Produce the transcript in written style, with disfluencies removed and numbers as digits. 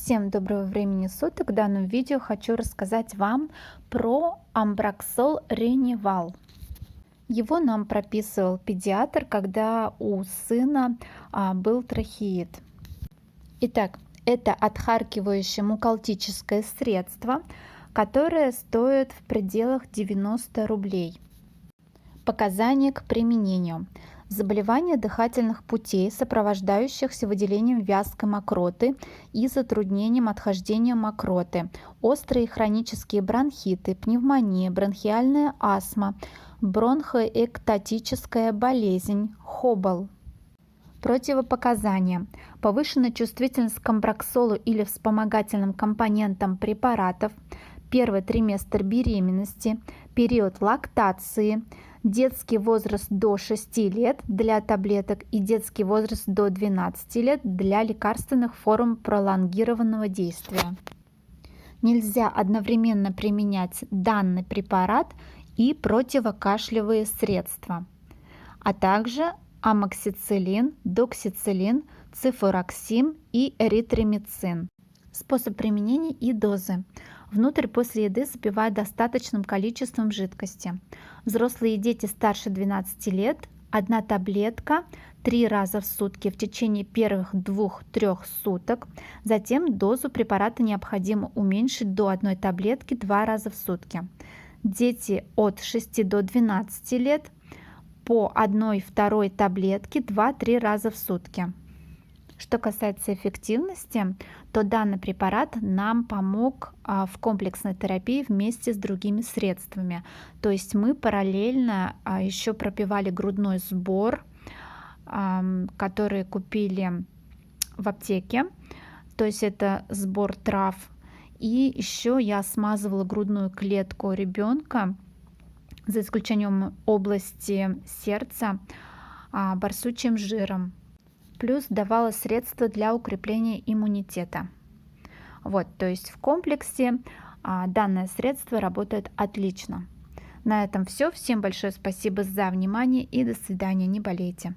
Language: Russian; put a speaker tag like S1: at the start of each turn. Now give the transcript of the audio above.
S1: Всем доброго времени суток! В данном видео хочу рассказать вам про Амброксол Реневал. Его нам прописывал педиатр, когда у сына был трахеид. Итак, это отхаркивающее мукалтическое средство, которое стоит в пределах 90 рублей. Показания к применению. Заболевания дыхательных путей, сопровождающихся выделением вязкой мокроты и затруднением отхождения мокроты, острые хронические бронхиты, пневмония, бронхиальная астма, бронхоэктатическая болезнь, хобл. Противопоказания. Повышенная чувствительность к амброксолу или вспомогательным компонентам препаратов, первый триместр беременности, период лактации, детский возраст до 6 лет для таблеток и детский возраст до 12 лет для лекарственных форм пролонгированного действия. Нельзя одновременно применять данный препарат и противокашлевые средства, а также амоксициллин, доксициллин, цифуроксим и эритромицин. Способ применения и дозы. Внутрь после еды запивают достаточным количеством жидкости. Взрослые и дети старше 12 лет 1 таблетка 3 раза в сутки в течение первых 2-3 суток. Затем дозу препарата необходимо уменьшить до 1 таблетки 2 раза в сутки. Дети от 6 до 12 лет по 1-2 таблетке 2-3 раза в сутки. Что касается эффективности, то данный препарат нам помог в комплексной терапии вместе с другими средствами. То есть мы параллельно еще пропивали грудной сбор, который купили в аптеке. То есть это сбор трав. И еще я смазывала грудную клетку ребенка, за исключением области сердца, барсучим жиром. Плюс давала средства для укрепления иммунитета. То есть в комплексе данное средство работает отлично. На этом все. Всем большое спасибо за внимание и до свидания. Не болейте.